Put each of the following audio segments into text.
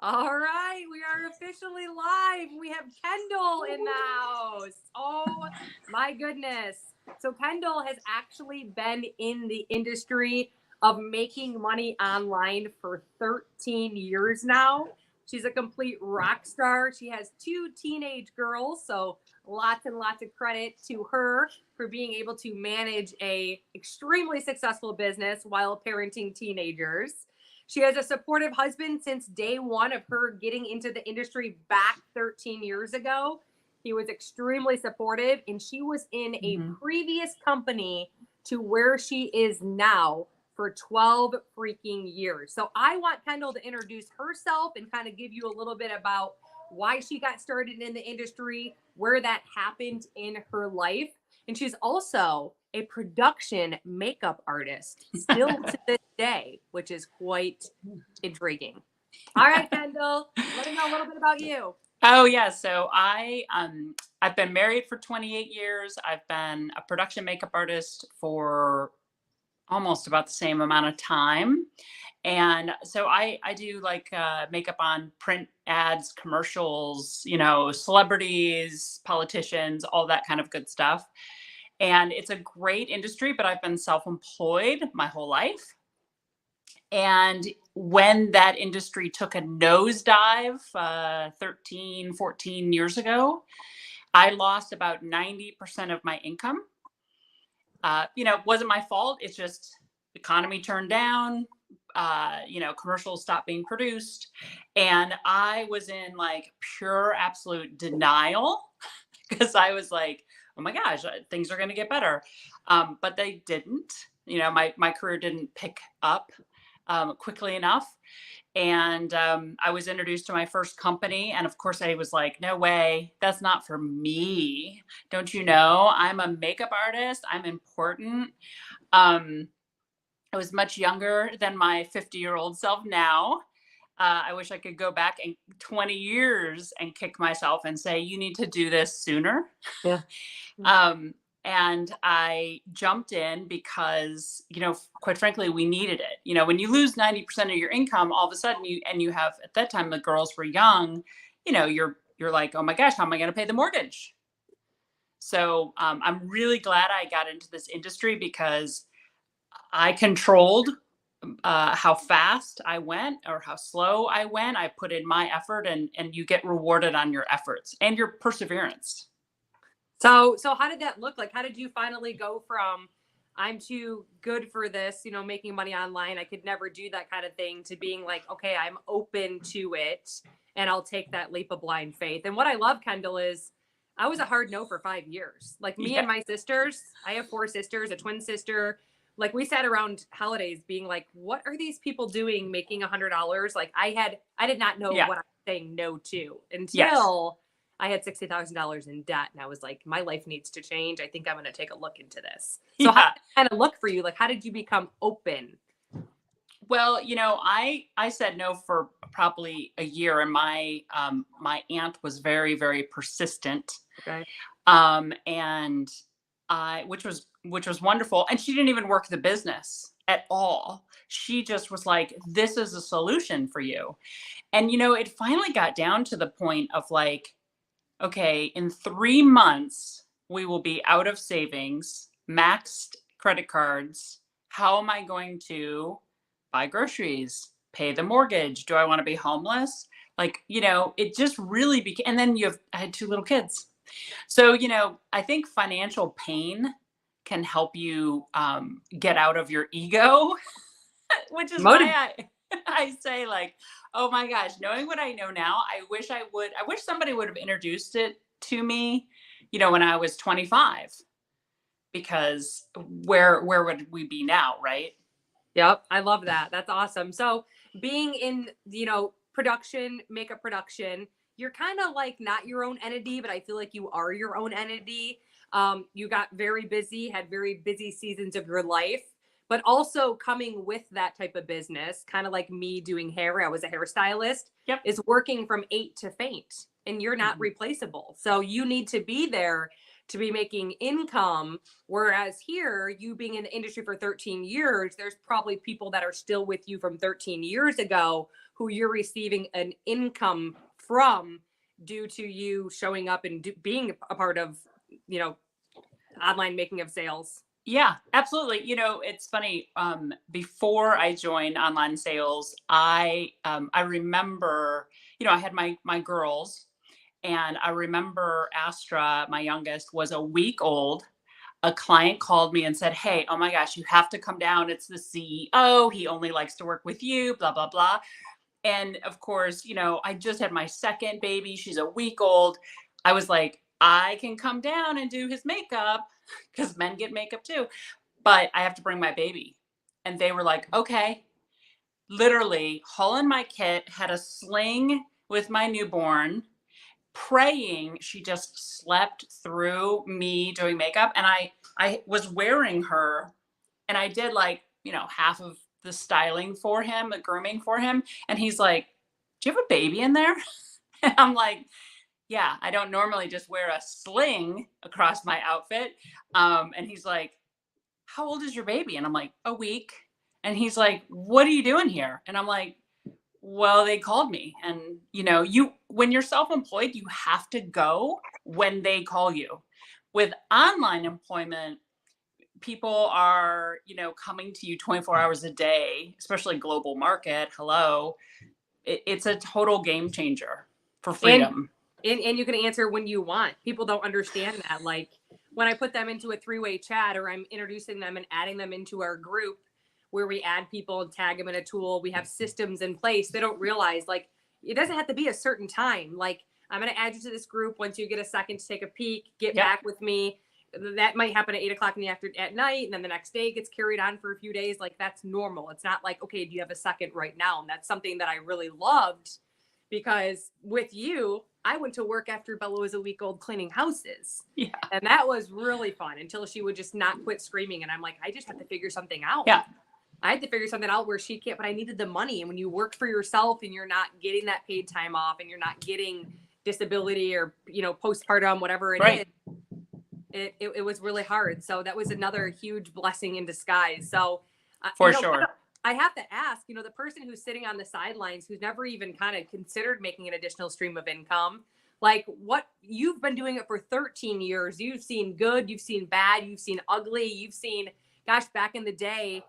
All right, we are officially live. We have Kendall in the house. Oh my goodness. So, Kendall has actually been in the industry of making money online for 13 years now. She's a complete rock star. She has two teenage girls, so lots and lots of credit to her for being able to manage a extremely successful business while parenting teenagers. She has a supportive husband since day one of her getting into the industry back 13 years ago. He was extremely supportive, and she was in a previous company to where she is now for 12 freaking years. So I want Kendall to introduce herself and kind of give you a little bit about why she got started in the industry, where that happened in her life. And she's also a production makeup artist still to this day, which is quite intriguing. All right, Kendall, let me know a little bit about you. Oh yeah, so I've been married for 28 years. I've been a production makeup artist for almost about the same amount of time. And so I do like makeup on print ads, commercials, celebrities, politicians, all that kind of good stuff. And it's a great industry, but I've been self-employed my whole life. And when that industry took a nosedive 13, 14 years ago, I lost about 90% of my income. It wasn't my fault. It's just the economy turned down, commercials stopped being produced. And I was in like pure absolute denial because I was like, oh my gosh, things are going to get better. But they didn't. My career didn't pick up quickly enough. And I was introduced to my first company. And of course, I was like, no way, that's not for me. Don't you know? I'm a makeup artist. I'm important. I was much younger than my 50-year-old self now. I wish I could go back 20 years and kick myself and say, you need to do this sooner. Yeah. And I jumped in because, quite frankly, we needed it. When you lose 90% of your income, all of a sudden you have, at that time, the girls were young, you're like, oh my gosh, how am I going to pay the mortgage? So I'm really glad I got into this industry because I controlled how fast I went or how slow I went. I put in my effort, and you get rewarded on your efforts and your perseverance. So how did that look like? How did you finally go from I'm too good for this, making money online, I could never do that kind of thing, to being like, okay, I'm open to it and I'll take that leap of blind faith. And what I love, Kendall, is I was a hard no for 5 years. Like me and my sisters, I have 4 sisters, a twin sister. Like we sat around holidays being like, what are these people doing making $100? Like I did not know what I was saying no to until I had $60,000 in debt, and I was like, my life needs to change. I think I'm going to take a look into this. So how did it kind of look for you? Like, how did you become open? Well, I said no for probably a year, and my aunt was very, very persistent. Okay. And which was wonderful. And she didn't even work the business at all. She just was like, this is a solution for you. And, it finally got down to the point of like, okay, in 3 months, we will be out of savings, maxed credit cards. How am I going to buy groceries, pay the mortgage? Do I want to be homeless? Like, it just really became, and then I had 2 little kids. So, I think financial pain can help you get out of your ego, which is why I say like, oh my gosh, knowing what I know now, I wish somebody would have introduced it to me, when I was 25, because where would we be now? Right. Yep. I love that. That's awesome. So being in, makeup production, you're kind of like not your own entity, but I feel like you are your own entity. You got very busy, had very busy seasons of your life. But also coming with that type of business, kind of like me doing hair, I was a hairstylist, is working from 8 to faint, and you're not replaceable. So you need to be there to be making income. Whereas here, you being in the industry for 13 years, there's probably people that are still with you from 13 years ago who you're receiving an income from due to you showing up and being a part of, online making of sales. Yeah, absolutely. It's funny. Before I joined online sales, I remember, I had my girls, and I remember Astra, my youngest, was a week old. A client called me and said, "Hey, oh my gosh, you have to come down. It's the CEO. He only likes to work with you, blah, blah, blah." And of course, I just had my second baby. She's a week old. I was like, I can come down and do his makeup because men get makeup too, but I have to bring my baby. And they were like, okay. Literally, hauling my kit, had a sling with my newborn, praying she just slept through me doing makeup. And I was wearing her, and I did like, half of the styling for him, the grooming for him. And he's like, "Do you have a baby in there?" And I'm like, "Yeah, I don't normally just wear a sling across my outfit." And he's like, "How old is your baby?" And I'm like, "A week." And he's like, "What are you doing here?" And I'm like, "Well, they called me." And when you're self-employed, you have to go when they call you. With online employment, people are, coming to you 24 hours a day, especially global market. Hello. It's a total game changer for freedom. And you can answer when you want. People don't understand that. Like when I put them into a 3-way chat, or I'm introducing them and adding them into our group where we add people and tag them in a tool, we have systems in place. They don't realize, like, it doesn't have to be a certain time. Like, I'm going to add you to this group. Once you get a second to take a peek, get back with me. That might happen at 8:00 at night. And then the next day gets carried on for a few days. Like, that's normal. It's not like, okay, do you have a second right now? And that's something that I really loved, because with you, I went to work after Bella was a week old cleaning houses. Yeah. And that was really fun until she would just not quit screaming. And I'm like, I just have to figure something out. Yeah. I had to figure something out where she can't, but I needed the money. And when you work for yourself and you're not getting that paid time off and you're not getting disability or, postpartum, whatever it Right. is, it was really hard. So that was another huge blessing in disguise. So For sure. I have to ask, the person who's sitting on the sidelines, who's never even kind of considered making an additional stream of income, like, what you've been doing it for 13 years. You've seen good, you've seen bad, you've seen ugly, you've seen, gosh, back in the day,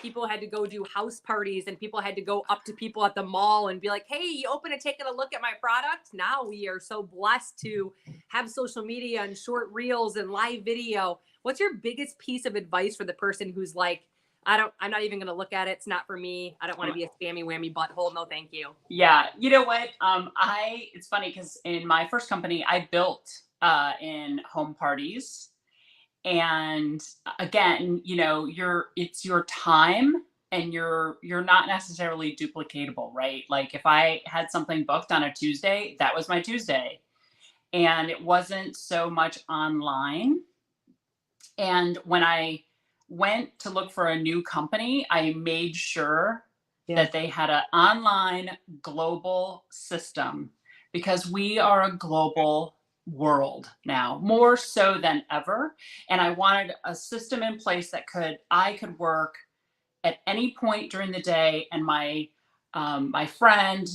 people had to go do house parties and people had to go up to people at the mall and be like, "Hey, you open to taking a look at my product?" Now we are so blessed to have social media and short reels and live video. What's your biggest piece of advice for the person who's like, I'm not even going to look at it. It's not for me. I don't want to be a spammy whammy butthole. No, thank you. Yeah. You know what? It's funny because in my first company, I built in home parties. And again, it's your time, and you're not necessarily duplicatable, right? Like if I had something booked on a Tuesday, that was my Tuesday. And it wasn't so much online. And when I went to look for a new company, I made sure that they had an online global system, because we are a global world now, more so than ever. And I wanted a system in place that I could work at any point during the day, and my friend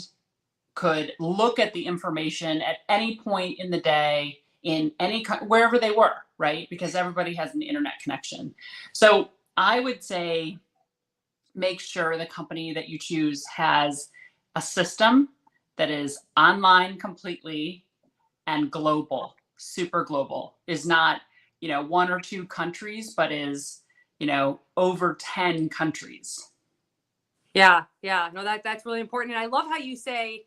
could look at the information at any point in the day in wherever they were, right? Because everybody has an internet connection. So I would say make sure the company that you choose has a system that is online completely and global, super global, is not, 1 or 2 countries, but is, over 10 countries. Yeah. No, that's really important. And I love how you say,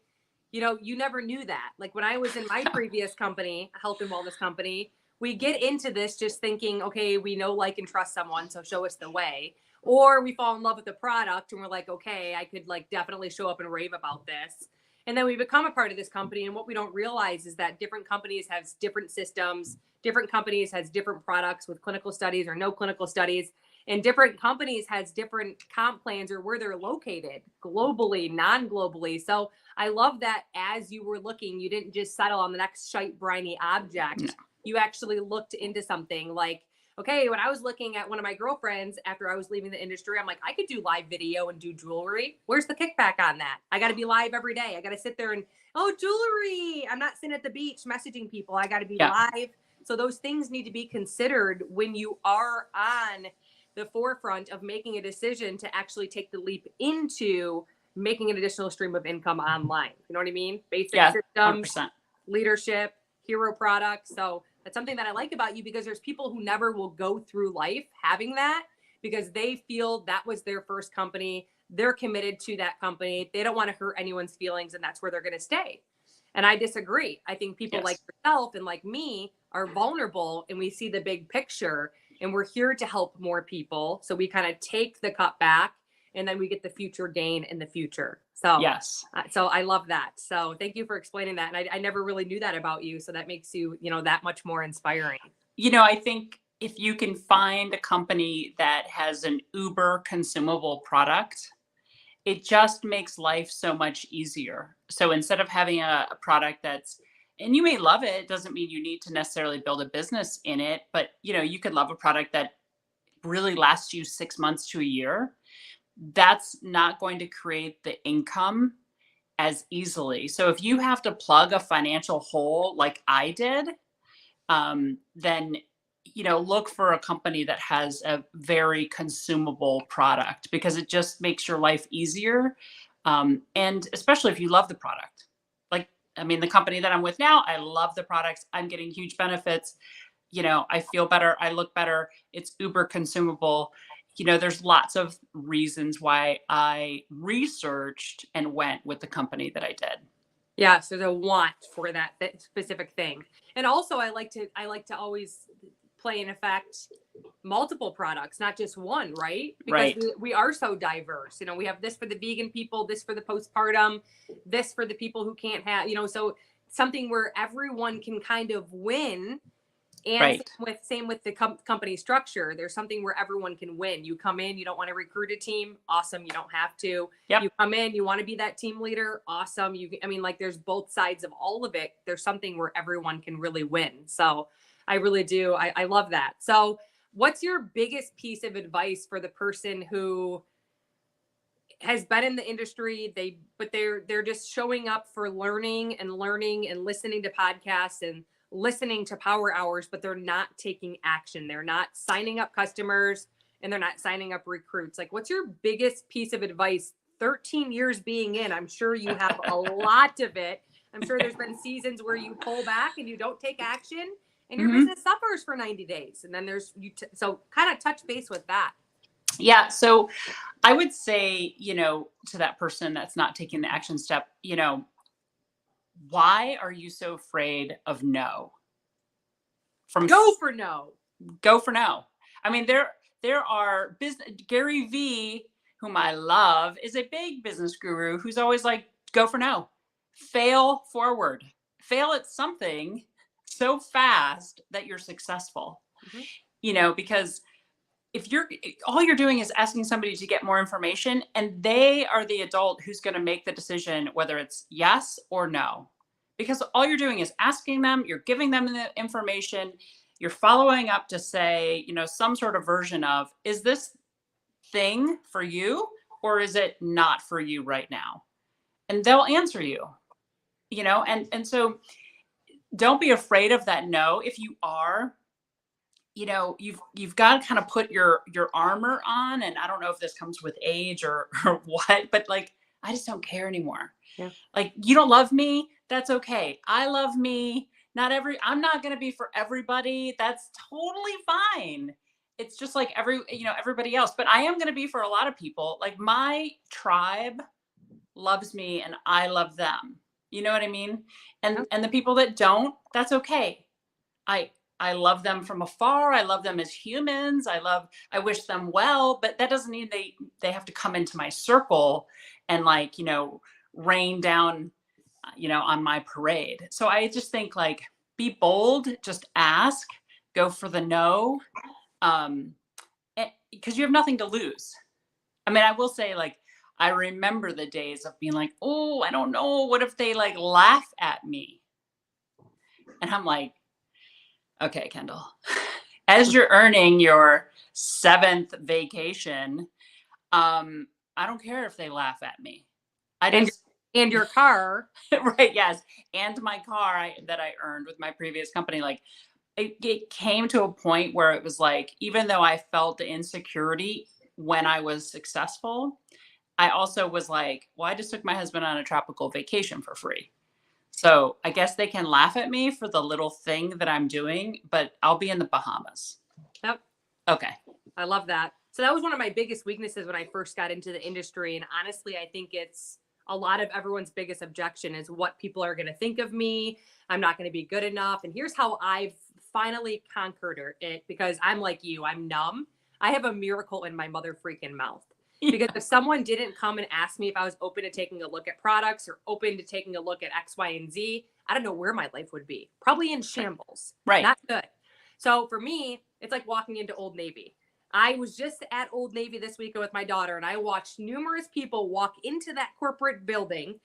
you never knew that. Like when I was in my previous company, a health and wellness company, we get into this just thinking, okay, we know, like, and trust someone, so show us the way. Or we fall in love with the product and we're like, okay, I could like definitely show up and rave about this. And then we become a part of this company. And what we don't realize is that different companies have different systems, different companies has different products with clinical studies or no clinical studies. And different companies has different comp plans or where they're located globally, non-globally. So I love that as you were looking, you didn't just settle on the next shite briny object. No. You actually looked into something like, okay, when I was looking at one of my girlfriends after I was leaving the industry, I'm like, I could do live video and do jewelry. Where's the kickback on that? I got to be live every day. I got to sit there and, oh, jewelry. I'm not sitting at the beach messaging people. I got to be Yeah. live. So those things need to be considered when you are on the forefront of making a decision to actually take the leap into making an additional stream of income online. You know what I mean? Basic Yeah, systems, 100%. leadership, hero products. So that's something that I like about you, because there's people who never will go through life having that because they feel that was their first company. They're committed to that company. They don't want to hurt anyone's feelings, and that's where they're going to stay. And I disagree. I think people like Yes. yourself and like me are vulnerable, and we see the big picture, and we're here to help more people. So we kind of take the cut back, and then we get the future gain in the future. So Yes. so I love that. So thank you for explaining that. And I never really knew that about you. So that makes you, that much more inspiring. I think if you can find a company that has an uber consumable product, it just makes life so much easier. So instead of having a product that's, and you may love it, doesn't mean you need to necessarily build a business in it, but you could love a product that really lasts you 6 months to a year. That's not going to create the income as easily. So if you have to plug a financial hole like I did, then look for a company that has a very consumable product, because it just makes your life easier. And especially if you love the product. Like, I mean, the company that I'm with now, I love the products. I'm getting huge benefits. I feel better. I look better. It's uber consumable. There's lots of reasons why I researched and went with the company that I did. Yeah, so the want for that specific thing. And also I like to always play in effect multiple products, not just one, right? Because Right. we are so diverse. We have this for the vegan people, this for the postpartum, this for the people who can't have, so something where everyone can kind of win. And Right. same with the company structure. There's something where everyone can win. You come in, you don't want to recruit a team. Awesome. You don't have to. Yep. You come in, you want to be that team leader. Awesome. There's both sides of all of it. There's something where everyone can really win. So I really do. I love that. So what's your biggest piece of advice for the person who has been in the industry, they're just showing up for learning and listening to podcasts and listening to power hours, but they're not taking action. They're not signing up customers, and they're not signing up recruits. Like, what's your biggest piece of advice? 13 years being in, I'm sure you have a lot of it. I'm sure there's been seasons where you pull back and you don't take action, and your business suffers for 90 days. And then there's so kind of touch base with that. Yeah. So I would say, to that person that's not taking the action step, why are you so afraid of no? Go for no. Go for no. I mean, there are Gary V, whom I love, is a big business guru who's always like, go for no. Fail forward. Fail at something so fast that you're successful. Mm-hmm. Because if all you're doing is asking somebody to get more information, and they are the adult who's going to make the decision whether it's yes or no, because all you're doing is asking them, you're giving them the information, you're following up to say, some sort of version of, is this thing for you or is it not for you right now? And they'll answer you, and so don't be afraid of that no. If you are, you've got to kind of put your armor on. And I don't know if this comes with age or what, but like, I just don't care anymore. Yeah. Like, you don't love me. That's okay. I love me. I'm not going to be for everybody. That's totally fine. It's just like everybody else, but I am going to be for a lot of people. Like, my tribe loves me and I love them. You know what I mean? And the people that don't, that's okay. I love them from afar. I love them as humans. I wish them well, but that doesn't mean they have to come into my circle and rain down, on my parade. So I just think, like, be bold, just ask, go for the no. Because you have nothing to lose. I mean, I will say, like, I remember the days of being like, oh, I don't know. What if they laugh at me? And I'm like, okay, Kendall, as you're earning your 7th vacation, I don't care if they laugh at me. I And just, and your car. right, yes. And my car that I earned with my previous company, like it came to a point where it was like, even though I felt the insecurity when I was successful, I also was like, well, I just took my husband on a tropical vacation for free. So I guess they can laugh at me for the little thing that I'm doing, but I'll be in the Bahamas. Yep. Okay. I love that. So that was one of my biggest weaknesses when I first got into the industry. And honestly, I think it's a lot of everyone's biggest objection is what people are going to think of me. I'm not going to be good enough. And here's how I've finally conquered it, because I'm like you, I'm numb. I have a miracle in my mother freaking mouth. Because if someone didn't come and ask me if I was open to taking a look at products or open to taking a look at X, Y, and Z, I don't know where my life would be. Probably in shambles. Right. Not good. So for me, it's like walking into Old Navy. I was just at Old Navy this weekend with my daughter, and I watched numerous people walk into that corporate building,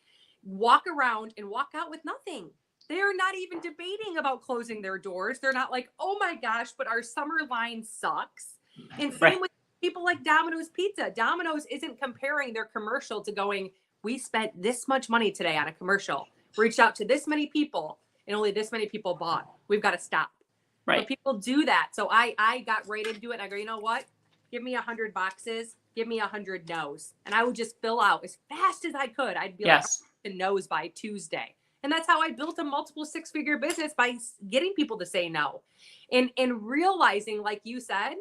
walk around, and walk out with nothing. They're not even debating about closing their doors. They're not like, oh my gosh, but our summer line sucks. And same with people like Domino's Pizza. Domino's isn't comparing their commercial to going, we spent this much money today on a commercial, reached out to this many people, and only this many people bought. We've got to stop. Right. But people do that. So I got right into it. And I go, you know what? Give me 100 boxes. Give me 100 no's. And I would just fill out as fast as I could. I'd be like, the no's by Tuesday. And that's how I built a multiple 6-figure business, by getting people to say no. And realizing, like you said,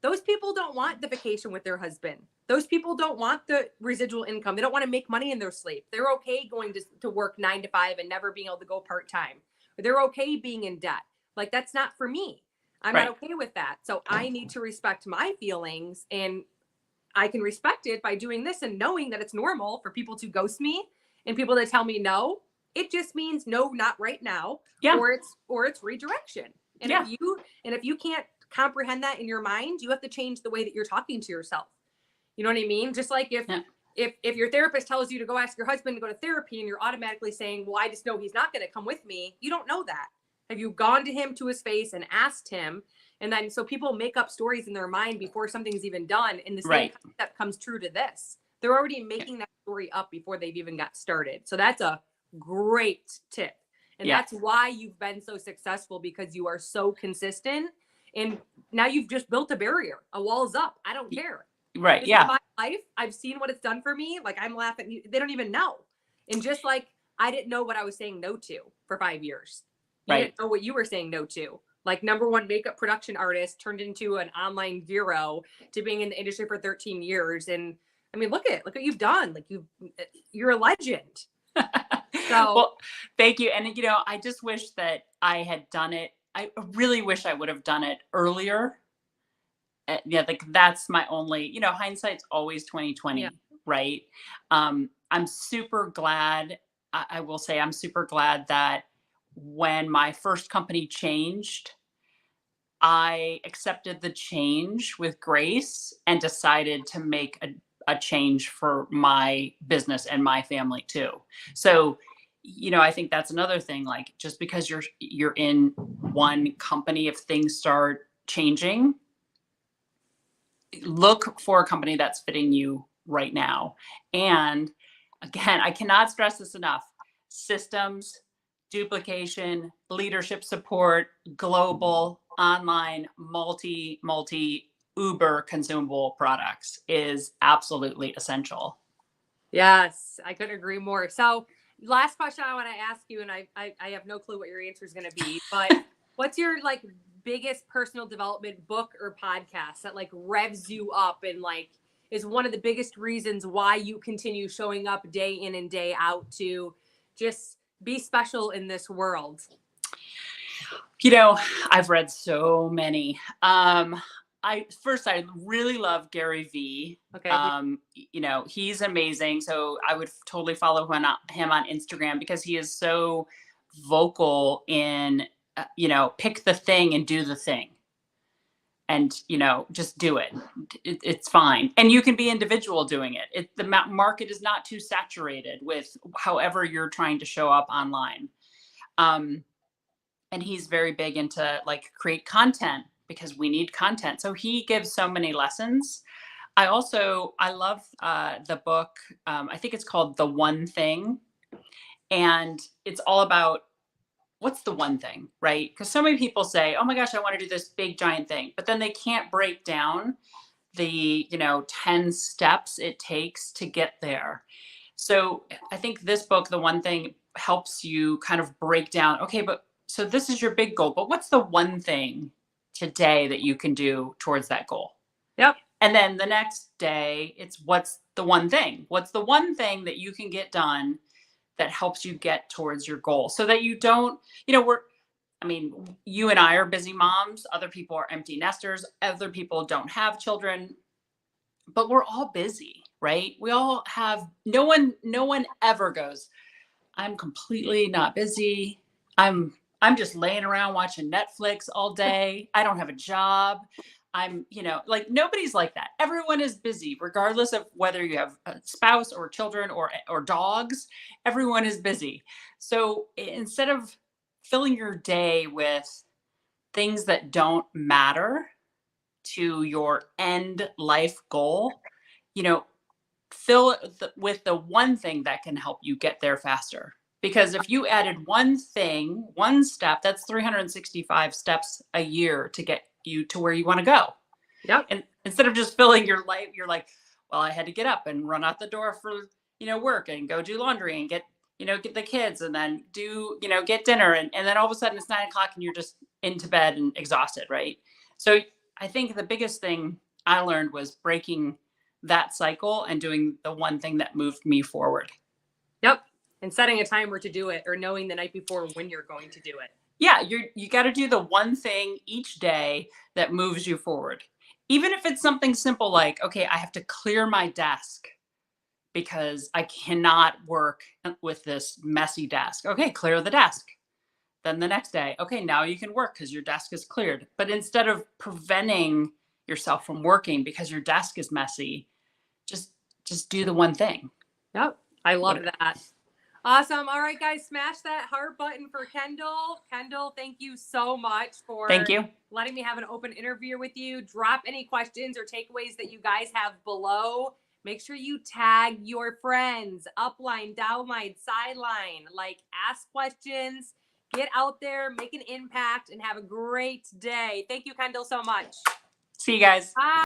those people don't want the vacation with their husband. Those people don't want the residual income. They don't want to make money in their sleep. They're okay going to work 9 to 5 and never being able to go part-time. They're okay being in debt. Like, that's not for me. I'm not okay with that. So I need to respect my feelings, and I can respect it by doing this and knowing that it's normal for people to ghost me and people that tell me no. It just means no, not right now. Yeah. Or it's redirection. And if you can't comprehend that in your mind, you have to change the way that you're talking to yourself. You know what I mean? Just like if your therapist tells you to go ask your husband to go to therapy and you're automatically saying, well, I just know he's not going to come with me. You don't know that. Have you gone to him to his face and asked him? And then, so people make up stories in their mind before something's even done. And the same concept comes true to this. They're already making that story up before they've even got started. So that's a great tip. And that's why you've been so successful, because you are so consistent. And now you've just built a barrier. A wall's up. I don't care. Right. This is my life. I've seen what it's done for me. Like, I'm laughing. They don't even know. And just like I didn't know what I was saying no to for 5 years. You didn't know what you were saying no to. Like, #1 makeup production artist turned into an online zero to being in the industry for 13 years. And I mean, look what you've done. Like, you're a legend. So, well, thank you. And, I just wish that I had done it. I really wish I would have done it earlier. Like, that's my only, hindsight's always 2020, right? I'm super glad. I will say I'm super glad that when my first company changed, I accepted the change with grace and decided to make a change for my business and my family too. So, I think that's another thing. Like, just because you're in one company, if things start changing, look for a company that's fitting you right now. And again, I cannot stress this enough. Systems, duplication, leadership support, global, online, multi uber consumable products is absolutely essential. Yes, I couldn't agree more. So, last question I want to ask you, and I have no clue what your answer is going to be, but what's your biggest personal development book or podcast that revs you up and is one of the biggest reasons why you continue showing up day in and day out to just be special in this world? I've read so many. I really love Gary Vee. Okay. He's amazing. So I would totally follow him on Instagram, because he is so vocal in, pick the thing and do the thing. And, just do it. It's fine. And you can be individual doing it. The market is not too saturated with however you're trying to show up online. And he's very big into create content, because we need content. So he gives so many lessons. I love the book. I think it's called The One Thing. And it's all about what's the one thing, right? Because so many people say, oh my gosh, I want to do this big giant thing, but then they can't break down the 10 steps it takes to get there. So I think this book, The One Thing, helps you kind of break down, okay, but so this is your big goal, but what's the one thing today that you can do towards that goal? Yep. And then the next day, it's what's the one thing? What's the one thing that you can get done that helps you get towards your goal, so that you don't, you and I are busy moms, other people are empty nesters, other people don't have children, but we're all busy, right? We all have, no one ever goes, I'm completely not busy. I'm just laying around watching Netflix all day. I don't have a job. Like nobody's like that. Everyone is busy, regardless of whether you have a spouse or children or dogs. Everyone is busy. So instead of filling your day with things that don't matter to your end life goal, fill it with the one thing that can help you get there faster. Because if you added one thing, one step, that's 365 steps a year to get you to where you want to go. Yep. And instead of just filling your life, you're like, well, I had to get up and run out the door for, work and go do laundry and get the kids and then do, get dinner. And then all of a sudden it's 9 o'clock and you're just into bed and exhausted. Right. So I think the biggest thing I learned was breaking that cycle and doing the one thing that moved me forward. Yep. And setting a timer to do it, or knowing the night before when you're going to do it. Yeah. You got to do the one thing each day that moves you forward. Even if it's something simple like, okay, I have to clear my desk because I cannot work with this messy desk. Okay, clear the desk. Then the next day, okay, now you can work because your desk is cleared. But instead of preventing yourself from working because your desk is messy, just do the one thing. Yep. I love that. Awesome. All right, guys, smash that heart button for Kendall. Kendall, thank you so much for letting me have an open interview with you. Drop any questions or takeaways that you guys have below. Make sure you tag your friends, upline, downline, sideline, ask questions, get out there, make an impact, and have a great day. Thank you, Kendall, so much. See you guys. Bye.